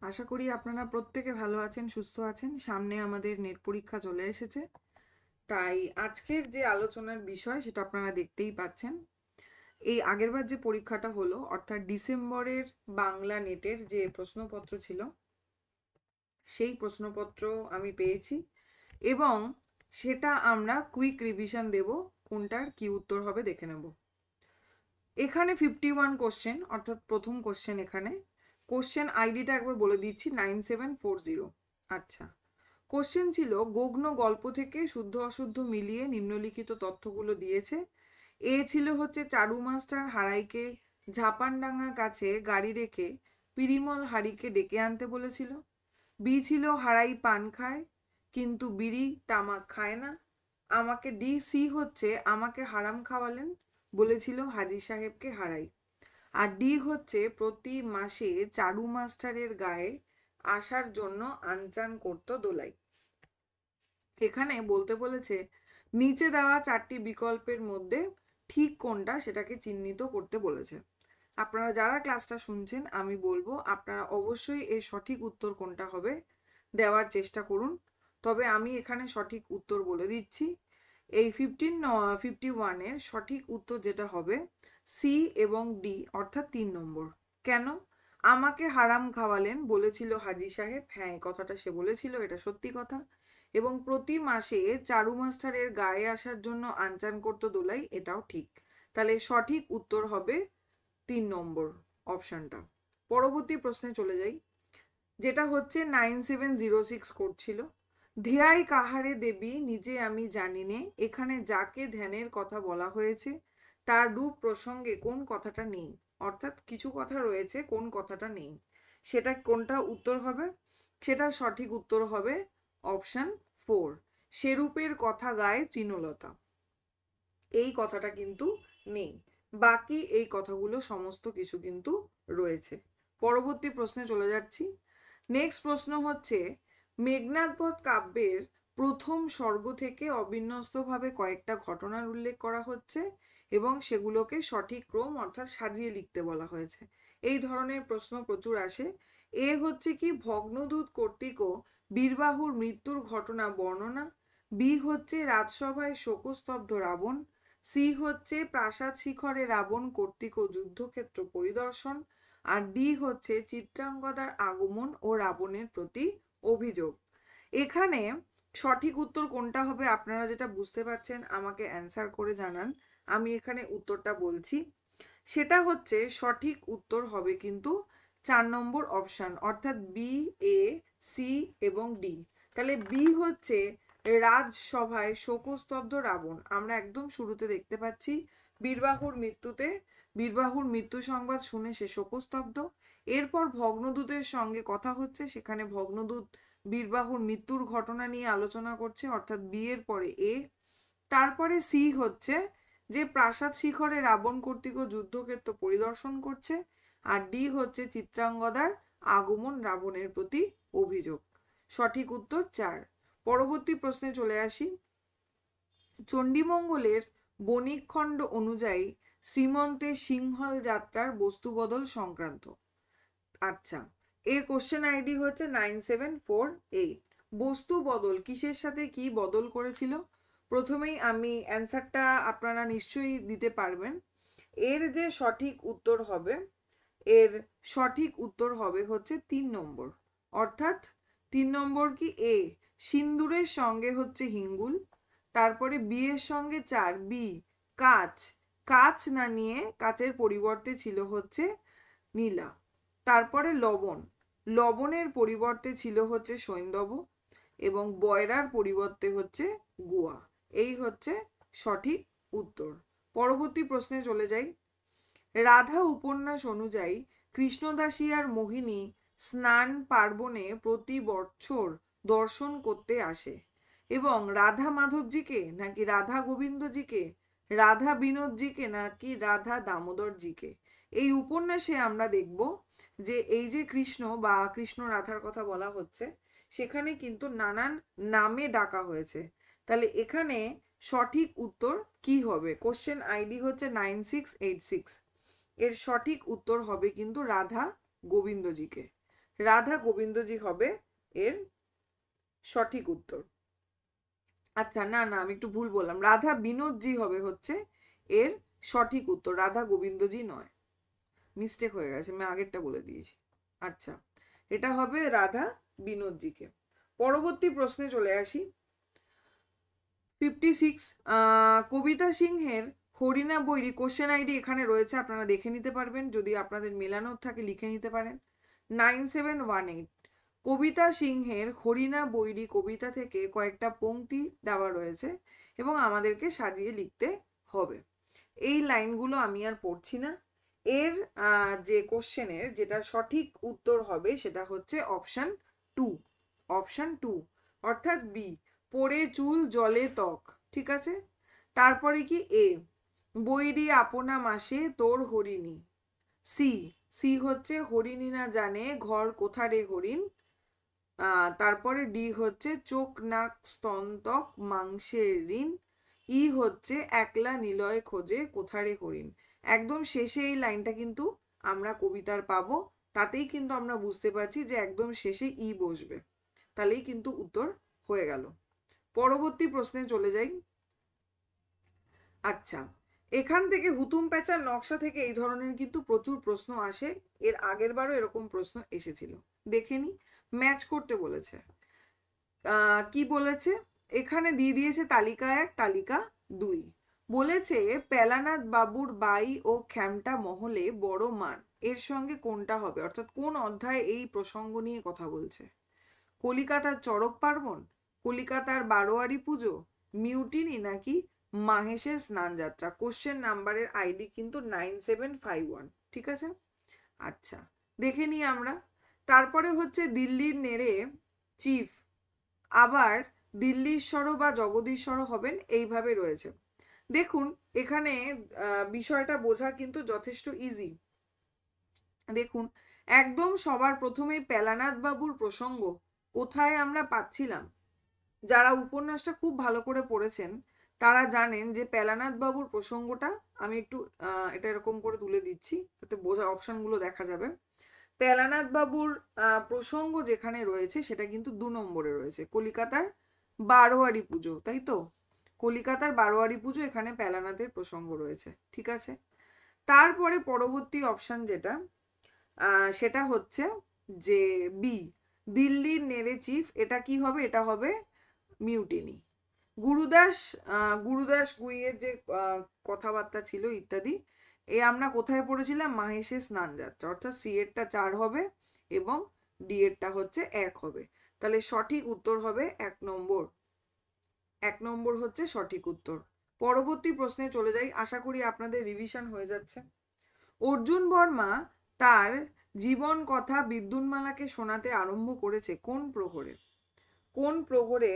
আশা করি আপনারা প্রত্যেকে ভালো আছেন, সুস্থ আছেন। সামনে আমাদের নেট পরীক্ষা চলে এসেছে, তাই আজকের যে আলোচনার বিষয় সেটা আপনারা দেখতেই পাচ্ছেন। এই আগেরবার যে পরীক্ষাটা হলো, অর্থাৎ ডিসেম্বরের বাংলা নেটের যে প্রশ্নপত্র ছিল, সেই প্রশ্নপত্র আমি পেয়েছি এবং সেটা আমরা কুইক রিভিশন দেব। কোনটার কি উত্তর হবে দেখে নেব। এখানে 51 কোশ্চেন, অর্থাৎ প্রথম কোশ্চেন। এখানে কোশ্চেন আইডিটা একবার বলে দিচ্ছি, 9740। আচ্ছা, কোশ্চেন ছিল গগ্ন গল্প থেকে শুদ্ধ অশুদ্ধ মিলিয়ে নিম্নলিখিত তথ্যগুলো দিয়েছে। এ ছিল হচ্ছে চারু মাস্টার হারাইকে ঝাপানডাঙ্গার কাছে গাড়ি রেখে পিরিমল হারিকে ডেকে আনতে বলেছিল। বি ছিল হারাই পান খায় কিন্তু বিড়ি তামাক খায় না। সি হচ্ছে আমাকে হারাম খাওয়ালেন বলেছিল হাজি সাহেবকে হারাই। আর ডি হচ্ছে প্রতি মাসে চারু মাস্টারের গায়ে আসার জন্য আনচান করতো দোলাই। এখানে বলতে বলেছে নিচে দেওয়া চারটি বিকল্পের মধ্যে ঠিক কোনটা সেটাকে চিহ্নিত করতে বলেছে। আপনারা যারা ক্লাসটা শুনছেন, আমি বলবো আপনারা অবশ্যই এর সঠিক উত্তর কোনটা হবে দেওয়ার চেষ্টা করুন। তবে আমি এখানে সঠিক উত্তর বলে দিচ্ছি। এই 51-এর সঠিক উত্তর যেটা হবে সি এবং ডি, অর্থাৎ 3 নম্বর। কেন? আমাকে হারাম খাওয়ালেন বলেছিল হাজি সাহেব, হ্যাঁ এই কথাটা সে বলেছিল, এটা সত্যি কথা। এবং প্রতি মাসে চারু মাস্টারের গায়ে আসার জন্য আনচান করতো দোলাই, এটাও ঠিক। তাহলে সঠিক উত্তর হবে 3 নম্বর অপশনটা। পরবর্তী প্রশ্নে চলে যাই, যেটা হচ্ছে 9706 করছিল। ধ্যায় কাহারে দেবী নিজে আমি জানি নে, এখানে যাকে ধ্যানের কথা বলা হয়েছে তার রূপ প্রসঙ্গে কোন কথাটা নেই। অর্থাৎ কিছু কথা রয়েছে, কোন কথাটা নেই, সেটা কোনটা উত্তর হবে? সেটা সঠিক উত্তর হবে অপশন 4, সেরূপের কথা গায়ে তৃণলতা। এই কথাটা কিন্তু নেই, বাকি এই কথাগুলো সমস্ত কিছু কিন্তু রয়েছে। পরবর্তী প্রশ্নে চলে যাচ্ছি। নেক্সট প্রশ্ন হচ্ছে মেঘনাদবধ কাব্যের প্রথম স্বর্গ থেকে অবিন্যস্তভাবে কয়েকটা ঘটনার উল্লেখ করা হচ্ছে এবং সেগুলোকে সঠিক ক্রম অর্থাৎ সাজিয়ে লিখতে বলা হয়েছে। এই ধরনের প্রশ্ন প্রচুর আসে। এ হচ্ছে কি ভগ্নদূত কর্তৃক বীরবাহুর মৃত্যুর ঘটনা বর্ণনা। বি হচ্ছে রাজসভায় শোকস্তব্ধ রাবণ। সি হচ্ছে প্রাসাদ শিখরে রাবণ কর্তৃক যুদ্ধক্ষেত্র পরিদর্শন। আর ডি হচ্ছে চিত্রাঙ্গদার আগমন ও রাবণের প্রতি অভিযোগ। এখানে সঠিক উত্তর কোনটা হবে আপনারা যেটা বুঝতে পারছেন আমাকে অ্যান্সার করে জানান। আমি এখানে উত্তরটা বলছি, সেটা হচ্ছে সঠিক উত্তর হবে কিন্তু 4 নম্বর অপশন, অর্থাৎ বি, এ, সি এবং ডি। তাহলে বি হচ্ছে রাজসভায় শোকস্তব্ধ রাবণ। আমরা একদম শুরুতে দেখতে পাচ্ছি বীরবাহুর মৃত্যুতে, বীরবাহুর মৃত্যু সংবাদ শুনে সে শোকস্তব্ধ। এরপর ভগ্নদূতের সঙ্গে কথা হচ্ছে, সেখানে ভগ্নদূত বীরবাহুর মৃত্যুর ঘটনা নিয়ে আলোচনা করছে, অর্থাৎ বি এর পরে এ। তারপরে সি হচ্ছে যে প্রাসাদ শিখরে রাবণ কর্তৃক যুদ্ধক্ষেত্র পরিদর্শন করছে। আর ডি হচ্ছে চিত্রাঙ্গদার আগমন, রাবণের প্রতি অভিযোগ। সঠিক উত্তর 4। পরবর্তী প্রশ্নে চলে আসি। চণ্ডীমঙ্গলের বণিকখণ্ড অনুযায়ী শ্রীমন্তের সিংহল যাত্রার বস্তুবদল সংক্রান্ত। আচ্ছা, এর কোশ্চেন আইডি হচ্ছে 9748। বস্তু বদল কিসের সাথে কি বদল করেছিল? প্রথমেই আমি অ্যান্সারটা আপনারা নিশ্চয়ই দিতে পারবেন। এর যে সঠিক উত্তর হবে, এর সঠিক উত্তর হবে হচ্ছে 3 নম্বর, অর্থাৎ 3 নম্বর কি এ, সিন্দুরের সঙ্গে হচ্ছে হিঙ্গুল। তারপরে বি এর সঙ্গে 4, বি কাচ, কাচ না নিয়ে কাচের পরিবর্তে ছিল হচ্ছে নীলা। তারপরে লবণ, লবণের পরিবর্তে ছিল হচ্ছে সৈন্দব এবং বয়রার পরিবর্তে হচ্ছে গুয়া। এই হচ্ছে সঠিক উত্তর। পরবর্তী প্রশ্নে চলে যাই। রাধা উপন্যাস অনুযায়ী কৃষ্ণদাসী আর মোহিনী স্নান পার্বণে প্রতি বছর দর্শন করতে আসে এবং রাধা মাধবজিকে নাকি রাধা গোবিন্দজিকে, রাধা বিনোদজিকে নাকি রাধা দামোদরজিকে। এই উপন্যাসে আমরা দেখব যে এই যে কৃষ্ণ বা কৃষ্ণ রাধার কথা বলা হচ্ছে, সেখানে কিন্তু নানান নামে ডাকা হয়েছে। তাহলে এখানে সঠিক উত্তর কি হবে? কোশ্চেন আইডি হচ্ছে 9686। এর সঠিক উত্তর হবে কিন্তু রাধা গোবিন্দজিকে। রাধা গোবিন্দজি হবে এর সঠিক উত্তর। আচ্ছা, না না, আমি একটু ভুল বললাম, রাধা বিনোদজি হবে হচ্ছে এর সঠিক উত্তর, রাধা গোবিন্দজি নয়, মিস্টেক হয়ে গেছে, আমি আগেরটা বলে দিয়েছি। আচ্ছা, এটা হবে রাধা বিনোদজিকে। পরবর্তী প্রশ্নে চলে আসি। 56, কবিতা সিংহের হরিণা বৈরী কোশ্চেন আইডি এখানে রয়েছে, আপনারা দেখে নিতে পারবেন, যদি আপনাদের মেলানোর থাকে লিখে নিতে পারেন। 9718, কবিতা সিংহের হরিণা বৈরী কবিতা থেকে কয়েকটা পংক্তি দেওয়া রয়েছে এবং আমাদেরকে সাজিয়ে লিখতে হবে। এই লাইনগুলো আমি আর পড়ছি না। এর যে কোশ্চেনের যেটা সঠিক উত্তর হবে সেটা হচ্ছে অপশন 2, অপশন 2 অর্থাৎ বি, পড়ে চুল জলে ত্বক। ঠিক আছে, তারপরে কি এ, বৈরী আপনা মাসে তোর হরিণী। সি, সি হচ্ছে হরিণী না জানে ঘর কোথারে হরিণ। তারপরে ডি হচ্ছে চোখ নাক স্তন্তক মাংসের ঋণ। ই হচ্ছে একলা নিলয় খোঁজে কোথারে হরিণ। একদম শেষে এই লাইনটা কিন্তু আমরা কবিতার পাবো, তাতেই কিন্তু আমরা বুঝতে পারছি যে একদম শেষে ই বসবে, তাহলেই কিন্তু উত্তর হয়ে গেল। পরবর্তী প্রশ্নে চলে যাই। আচ্ছা, এখান থেকে হুতুম প্যাঁচার নকশা থেকে এই ধরনের কিন্তু প্রচুর প্রশ্ন আসে, এর আগের বারও এরকম প্রশ্ন এসেছিল, দেখে নি, ম্যাচ করতে বলেছে। কি বলেছে এখানে দিয়ে দিয়েছে তালিকা 1 তালিকা 2, বলেছে পেলানাথ বাবুর বাই ও খ্যামটা মহলে বড় মান, এর সঙ্গে কোনটা হবে, অর্থাৎ কোন অধ্যায়ে এই প্রসঙ্গ নিয়ে কথা বলছে? কলিকাতার চড়ক পার্বণ, কলিকাতার বারোয়ারি পুজো, মিউটিনি নাকি মাহেশের স্নানযাত্রা। কোশ্চেন নাম্বারের আইডি কিন্তু 9751। ঠিক আছে, আচ্ছা দেখে নিই আমরা। তারপরে হচ্ছে দিল্লির নেড়ে চিফ আবার দিল্লীশ্বরও বা জগদীশ্বরও হবেন, এইভাবে রয়েছে। দেখুন এখানে বিষয়টা বোঝা কিন্তু যথেষ্ট ইজি। দেখুন একদম সবার প্রথমেই পেলানাথ বাবুর প্রসঙ্গ কোথায় আমরা পাচ্ছিলাম, যারা উপন্যাসটা খুব ভালো করে পড়েছেন তারা জানেন যে পেলানাথ বাবুর প্রসঙ্গটা, আমি একটু এটা এরকম করে তুলে দিচ্ছি যাতে বোঝা, অপশনগুলো দেখা যাবে। পেলানাথ বাবুর প্রসঙ্গ যেখানে রয়েছে সেটা কিন্তু 2 নম্বরে রয়েছে, কলিকাতার বারোয়ারি পুজো, তাই তো, কলিকাতার বারোয়ারি পুজো, এখানে পেলানাথের প্রসঙ্গ রয়েছে। ঠিক আছে, তারপরে পরবর্তী অপশন যেটা সেটা হচ্ছে যে বি, দিল্লির নেড়ে চিফ, এটা কি হবে, এটা হবে মিউটিনি। গুরুদাস গুইয়ের যে কথাবার্তা ছিল ইত্যাদি, আমরা কোথায় পড়েছিলাম, মাহেশের স্নানযাত্রা, অর্থাৎ সি এরটা 4 হবে এবং ডি এরটা হচ্ছে 1 হবে। তাহলে সঠিক উত্তর হবে 1 নম্বর, 1 নম্বর হচ্ছে সঠিক উত্তর। পরবর্তী প্রশ্নে চলে যাই, আশা করি আপনাদের রিভিশন হয়ে যাচ্ছে। অর্জুন বর্মা তার জীবন কথা বিদ্যুন্মালাকে শোনাতে আরম্ভ করেছে কোন প্রহরে? কোন প্রহরে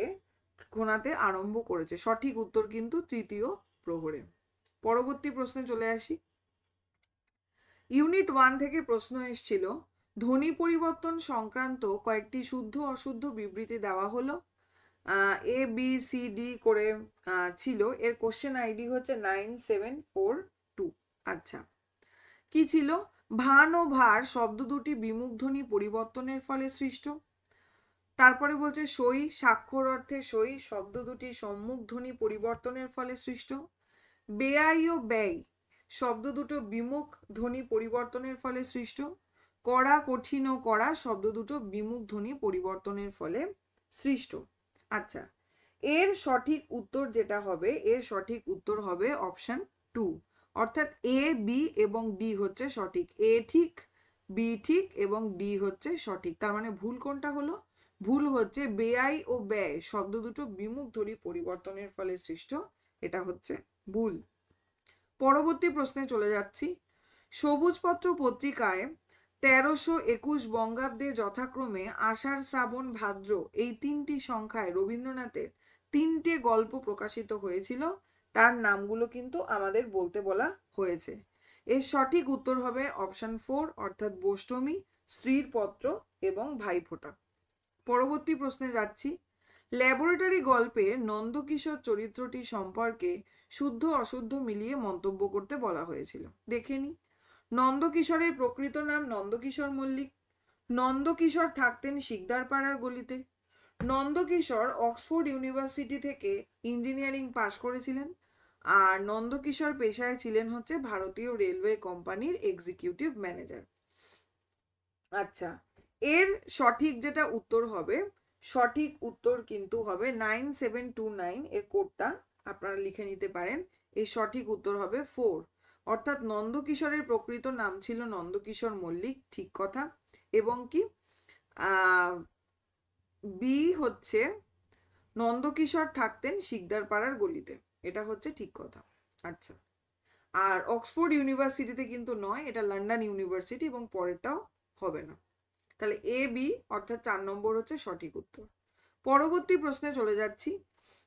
শোনাতে আরম্ভ করেছে? সঠিক উত্তর কিন্তু 3য় প্রহরে। পরবর্তী প্রশ্নে চলে আসি। ইউনিট 1 থেকে প্রশ্ন এসেছিল, ধ্বনি পরিবর্তন সংক্রান্ত কয়েকটি শুদ্ধ অশুদ্ধ বিবৃতি দেওয়া হলো, এ বি সি ডি করে ছিল, এর কোশ্চেন আইডি হচ্ছে 9742। আচ্ছা, কি ছিল? ভান ও ভার শব্দ দুটি বিমুখ ধ্বনি পরিবর্তনের ফলে সৃষ্ট। তারপরে বলছে সই, স্বাক্ষর অর্থে সই শব্দ দুটি সম্মুখ ধ্বনি পরিবর্তনের ফলে সৃষ্ট। বেআই ও ব্যয় শব্দ দুটো বিমুখ ধ্বনি পরিবর্তনের ফলে সৃষ্ট। কড়া, কঠিন ও কড়া শব্দ দুটো বিমুখ ধ্বনি পরিবর্তনের ফলে সৃষ্ট। আচ্ছা, এর সঠিক উত্তর যেটা হবে, এর সঠিক উত্তর হবে অপশন 2, অর্থাৎ এ বি এবং ডি হচ্ছে সঠিক, এ ঠিক, বি ঠিক এবং ডি হচ্ছে সঠিক। তার মানে ভুল কোনটা হলো? ভুল হচ্ছে বেআই ও ব্যয় শব্দ দুটো বিমুখ ধ্বনি পরিবর্তনের ফলে সৃষ্ট, এটা হচ্ছে ভুল। পরবর্তী প্রশ্নে চলে যাচ্ছি। সবুজপত্র পত্রিকায় 1321 বঙ্গাব্দে যথাক্রমে আষাঢ়, শ্রাবণ, ভাদ্র এই 3টি সংখ্যায় রবীন্দ্রনাথের 3টে গল্প প্রকাশিত হয়েছিল, তার নামগুলো কিন্তু আমাদের বলতে বলা হয়েছে। এর সঠিক উত্তর হবে অপশন 4, অর্থাৎ বোষ্টমী, স্ত্রীর পত্র এবং ভাইফোঁটা। পরবর্তী প্রশ্নে যাচ্ছি। ল্যাবরেটরি গল্পে নন্দকিশোর চরিত্রটি সম্পর্কে শুদ্ধ অশুদ্ধ মিলিয়ে মন্তব্য করতে বলা হয়েছিল, দেখে নি। নন্দকিশোরের প্রকৃত নাম নন্দকিশোর মল্লিক, নন্দকিশোর থাকতেন শিকদারপাড়ার গলিতে। নন্দকিশোর অক্সফোর্ড ইউনিভার্সিটি থেকে ইঞ্জিনিয়ারিং পাশ করেছিলেন, আর নন্দকিশোর পেশায় ছিলেন হচ্ছে ভারতীয় রেলওয়ে কোম্পানির এক্সিকিউটিভ ম্যানেজার। আচ্ছা, এর সঠিক যেটা উত্তর হবে, সঠিক উত্তর কিন্তু হবে 9729, এর কোডটা আপনারা লিখে নিতে পারেন। এই সঠিক উত্তর হবে 4, অর্থাৎ নন্দকিশোরের প্রকৃত নাম ছিল নন্দকিশোর মল্লিক, ঠিক কথা। এবং কি বি হচ্ছে নন্দকিশোর থাকতেন শিকদারপাড়ার গলিতে, এটা হচ্ছে ঠিক কথা। আচ্ছা, আর অক্সফোর্ড ইউনিভার্সিটিতে কিন্তু নয়, এটা লন্ডন ইউনিভার্সিটি, এবং পরেরটাও হবে না। তাহলে এ বি অর্থাৎ 4 নম্বর হচ্ছে সঠিক উত্তর। পরবর্তী প্রশ্নে চলে যাচ্ছি।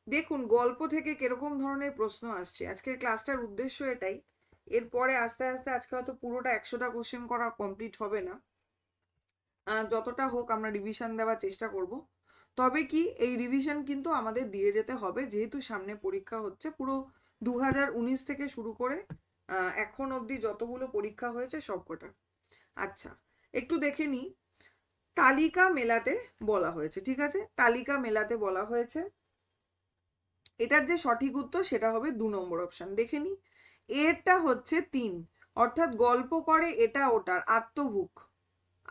দেখুন গল্প থেকে কিরকম ধরনের প্রশ্ন আসছে। আজকের ক্লাসটার উদ্দেশ্য এটাই। এরপরে আস্তে আস্তে আজকে হয়তো পুরোটা 100টা কোশ্চেন করা কমপ্লিট হবে না, যতটা হোক আমরা রিভিশন দেওয়ার চেষ্টা করব। তবে কি এই রিভিশন কিন্তু আমাদের দিয়ে যেতে হবে, যেহেতু সামনে পরীক্ষা হচ্ছে। পুরো 2019 থেকে শুরু করে এখন অবধি যতগুলো পরীক্ষা হয়েছে সবকটা। আচ্ছা, একটু দেখে নিই। তালিকা মেলাতে বলা হয়েছে, ঠিক আছে, তালিকা মেলাতে বলা হয়েছে। এটার যে সঠিক উত্তর সেটা হবে 2 নম্বর অপশন। দেখে নিই, এরটা হচ্ছে 3, অর্থাৎ গল্প করে এটা ওটার আত্মভুক।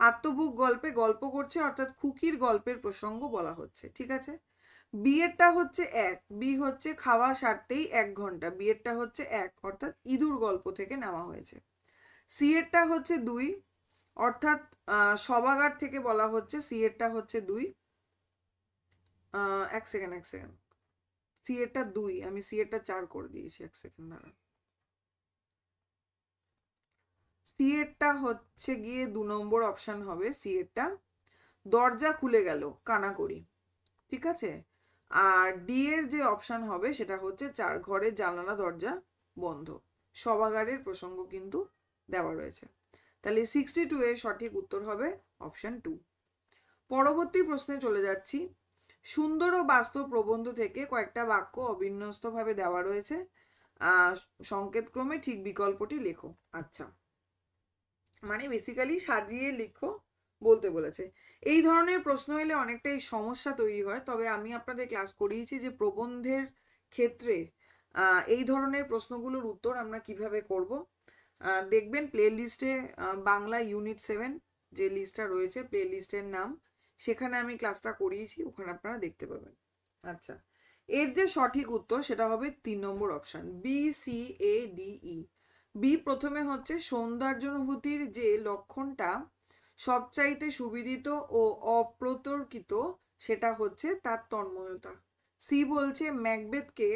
আত্মভুক গল্পে গল্প করছে, অর্থাৎ খুকির গল্পের প্রসঙ্গ বলা হচ্ছে, ঠিক আছে। বিয়েরটা হচ্ছে 1, বি হচ্ছে খাওয়া সারতেই 1 ঘন্টা, বিয়েরটা হচ্ছে 1, অর্থাৎ ইঁদুর গল্প থেকে নেওয়া হয়েছে। সি এরটা হচ্ছে 2, অর্থাৎ সবাগার থেকে বলা হচ্ছে। সি এরটা হচ্ছে 2, এক সেকেন্ড সি এরটা 2, আমি সি এরটা 4 করে দিয়েছি, এক সেকেন্ড দাঁড়ান। সি এরটা হচ্ছে গিয়ে 2 নম্বর অপশন হবে। সি এরটা দরজা খুলে গেল কানাকড়ি, ঠিক আছে। আর ডি এর যে অপশন হবে সেটা হচ্ছে 4, ঘরের জানালা দরজা বন্ধ। সভাগারের প্রসঙ্গ কিন্তু দেওয়া রয়েছে। তাহলে 62 এর সঠিক উত্তর হবে অপশন 2। পরবর্তী প্রশ্নে চলে যাচ্ছি। সুন্দর ও বাস্তব প্রবন্ধ থেকে কয়েকটা বাক্য অবিন্যস্তভাবে দেওয়া রয়েছে, সংকেতক্রমে ঠিক বিকল্পটি লেখো। আচ্ছা, মানে বেসিক্যালি সাজিয়ে লিখো বলতে বলেছে। এই ধরনের প্রশ্ন এলে অনেকটাই সমস্যা তৈরি হয়, তবে আমি আপনাদের ক্লাস করিয়েছি যে প্রবন্ধের ক্ষেত্রে এই ধরনের প্রশ্নগুলোর উত্তর আমরা কিভাবে করব। দেখবেন প্লে লিস্টে বাংলা ইউনিট 7 যে লিস্টটা রয়েছে, প্লে লিস্টের নাম, সেখানে আমি ক্লাসটা করিয়েছি, ওখানে আপনারা দেখতে পাবেন। আচ্ছা, এর যে সঠিক উত্তর সেটা হবে 3 নম্বর option, B C A D E. B প্রথমে হচ্ছে সৌন্দর্যানুভূতির যে লক্ষণটা সবচাইতে সুবিদিত ও অপ্রতর্কিত সেটা হচ্ছে তার তন্ময়তা। সি বলছে ম্যাকবেথকে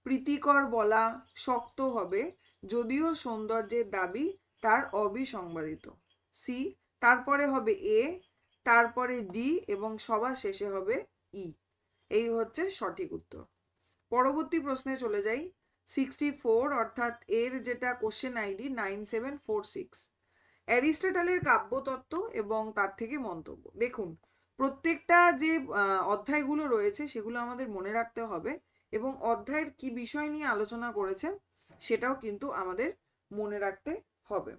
প্রীতিকর বলা শক্ত হবে, যদিও সৌন্দর্যের দাবি তার অবিসংবাদিত। সি, তারপরে হবে এ, তারপরে ডি, এবং সবার শেষে হবে ই। এই হচ্ছে সঠিক উত্তর। পরবর্তী প্রশ্নে চলে যাই। 64, অর্থাৎ এর যেটা কোশ্চেন আইডি 9746, অ্যারিস্টটলের কাব্যতত্ত্ব এবং তার থেকে মন্তব্য। দেখুন প্রত্যেকটা যে অধ্যায়গুলো রয়েছে সেগুলো আমাদের মনে রাখতে হবে, এবং অধ্যায়ের কি বিষয় নিয়ে আলোচনা করেছে সেটাও কিন্তু আমাদের মনে রাখতে হবে।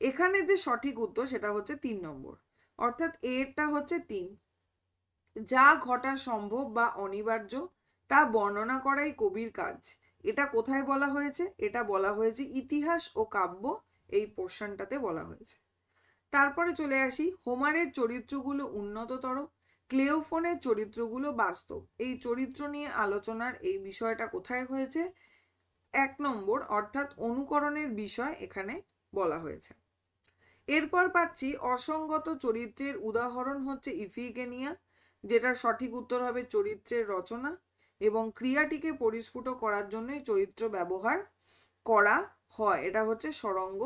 এখানে যে সঠিক উত্তর সেটা হচ্ছে 3 নম্বর, অর্থাৎ এরটা হচ্ছে 3। যা ঘটা সম্ভব বা অনিবার্য তা বর্ণনা করাই কবির কাজ। এটা কোথায় বলা হয়েছে? এটা বলা হয়েছে ইতিহাস ও কাব্য এই পোর্শনটাতে বলা হয়েছে। তারপরে চলে আসি, হোমারের চরিত্রগুলো উন্নততর, ক্লেওফোনের চরিত্রগুলো বাস্তব। এই চরিত্র নিয়ে আলোচনার এই বিষয়টা কোথায় হয়েছে? 1 নম্বর, অর্থাৎ অনুকরণের বিষয় এখানে বলা হয়েছে। এরপর পাচ্ছি অসঙ্গত চরিত্রের উদাহরণ হচ্ছে ইফিগেনিয়া, যেটার সঠিক উত্তর হবে চরিত্রের রচনা, এবং ক্রিয়াটিকে পরিস্ফুট করার জন্যই চরিত্র ব্যবহার করা হয়, এটা হচ্ছে সরঙ্গ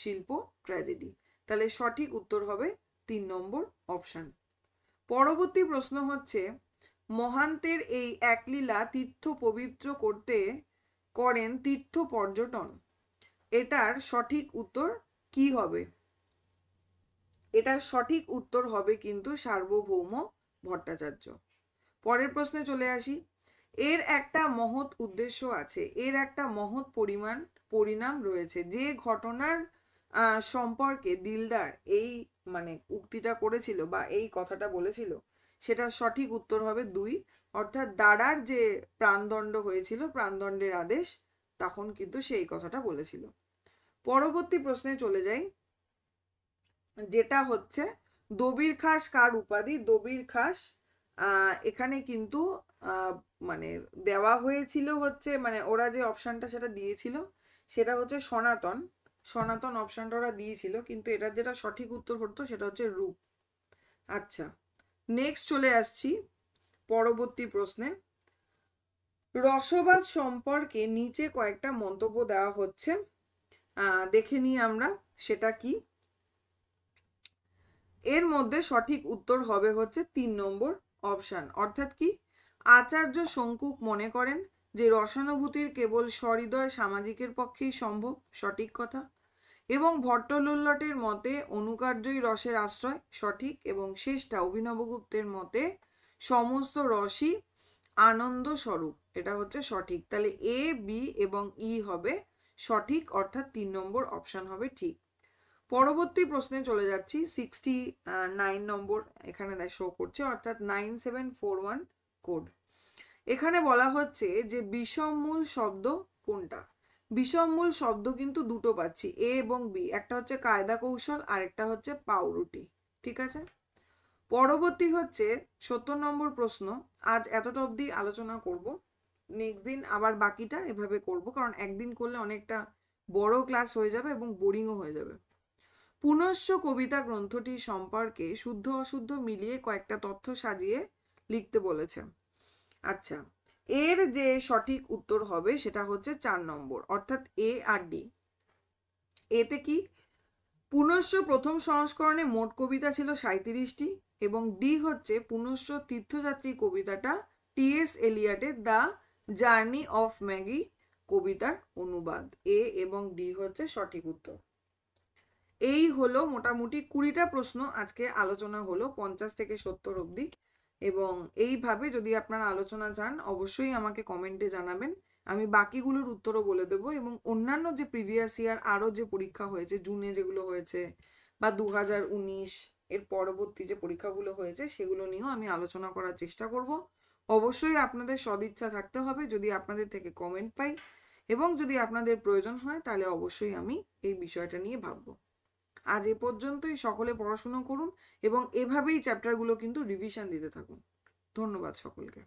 শিল্প ট্র্যাজেডি। তাহলে সঠিক উত্তর হবে 3 নম্বর অপশন। পরবর্তী প্রশ্ন হচ্ছে, মহান্তের এই একলীলা তীর্থ পবিত্র করতে করেন তীর্থ পর্যটন, এটার সঠিক উত্তর কি হবে? এটার সঠিক উত্তর হবে কিন্তু সার্বভৌম ভট্টাচার্য। পরের প্রশ্নে চলে আসি। এর একটা মহৎ উদ্দেশ্য আছে, এর একটা মহৎ পরিণাম রয়েছে। যে ঘটনার সম্পর্কে দিলদার এই মানে উক্তিটা করেছিল বা এই কথাটা বলেছিল, সেটা সঠিক উত্তর হবে 2। অর্থাৎ দারার যে প্রাণদণ্ড হয়েছিল, প্রাণদণ্ডের আদেশ, তখন কিন্তু সেই কথাটা বলেছিল। পরবর্তী প্রশ্নে চলে যাই, যেটা হচ্ছে দবির খাস কার উপাধি? দবির খাস এখানে কিন্তু মানে দেওয়া হয়েছিল হচ্ছে, মানে ওরা যে অপশনটা সেটা দিয়েছিল সেটা হচ্ছে সনাতন। সনাতন অপশনটা ওরা দিয়েছিল, কিন্তু এটার যেটা সঠিক উত্তর হতো সেটা হচ্ছে রূপ। আচ্ছা, নেক্সট চলে আসছি পরবর্তী প্রশ্নে। রসবাদ সম্পর্কে নিচে কয়েকটা মন্তব্য দেওয়া হচ্ছে, দেখে নিই আমরা সেটা কি। এর মধ্যে সঠিক উত্তর হবে হচ্ছে 3 নম্বর অপশন। অর্থাৎ কি, আচার্য শঙ্কুক মনে করেন যে রসানুভূতির কেবল সহৃদয় সামাজিকের পক্ষেই সম্ভব, সঠিক কথা। এবং ভট্টলুল্লটের মতে অনুকার্যই রসের আশ্রয়, সঠিক। এবং শেষটা অভিনবগুপ্তের মতে সমস্ত রসই আনন্দ স্বরূপ, এটা হচ্ছে সঠিক। তাহলে এ, বি এবং ই হবে সঠিক, অর্থাৎ 3 নম্বর অপশন হবে ঠিক। পরবর্তী প্রশ্নে চলে যাচ্ছি, 69 নম্বর এখানে শো করছে, অর্থাৎ 9741 কোড। এখানে বলা হচ্ছে যে বিষমমূল শব্দ কোনটা? বিষমমূল শব্দ কিন্তু দুটো পাচ্ছি, এ এবং বি। একটা হচ্ছে কায়দা কৌশল আর একটা হচ্ছে পাউরুটি, ঠিক আছে। পরবর্তী হচ্ছে 70 নম্বর প্রশ্ন। আজ এতটা অবধি আলোচনা করব, নেক্সট দিন আবার বাকিটা এভাবে করব, কারণ একদিন করলে অনেকটা বড় ক্লাস হয়ে যাবে এবং বোরিংও হয়ে যাবে। পুনশ্চ কবিতা গ্রন্থটি সম্পর্কে শুদ্ধ অশুদ্ধ মিলিয়ে কয়েকটা তথ্য সাজিয়ে লিখতে বলেছে। আচ্ছা, এর যে সঠিক উত্তর হবে সেটা হচ্ছে 4 নম্বর, অর্থাৎ এ আর ডি। এতে কি, পুনশ্চ প্রথম সংস্করণে মোট কবিতা ছিল 37টি, এবং ডি হচ্ছে পুনশ্চ তীর্থযাত্রী কবিতাটা টি.এস. এলিয়টের দ্য জার্নি অফ ম্যাগি কবিতার অনুবাদ। এ এবং ডি হচ্ছে সঠিক উত্তর। এই হলো মোটামুটি 20টা প্রশ্ন আজকে আলোচনা হলো 50 থেকে 70 অবধি। এবং এইভাবে যদি আপনারা আলোচনা চান অবশ্যই আমাকে কমেন্টে জানাবেন, আমি বাকিগুলোর উত্তরও বলে দেবো। এবং অন্যান্য যে প্রিভিয়াস ইয়ার আরও যে পরীক্ষা হয়েছে, জুনে যেগুলো হয়েছে বা 2019 এর পরবর্তী যে পরীক্ষাগুলো হয়েছে সেগুলো নিয়েও আমি আলোচনা করার চেষ্টা করব। অবশ্যই আপনাদের সদিচ্ছা থাকতে হবে, যদি আপনাদের থেকে কমেন্ট পাই এবং যদি আপনাদের প্রয়োজন হয় তাহলে অবশ্যই আমি এই বিষয়টা নিয়ে ভাববো। আজ এ পর্যন্তই। সকলে পড়াশুনো করুন এবং এভাবেই চ্যাপ্টারগুলো কিন্তু রিভিশন দিতে থাকুন। ধন্যবাদ সকলকে।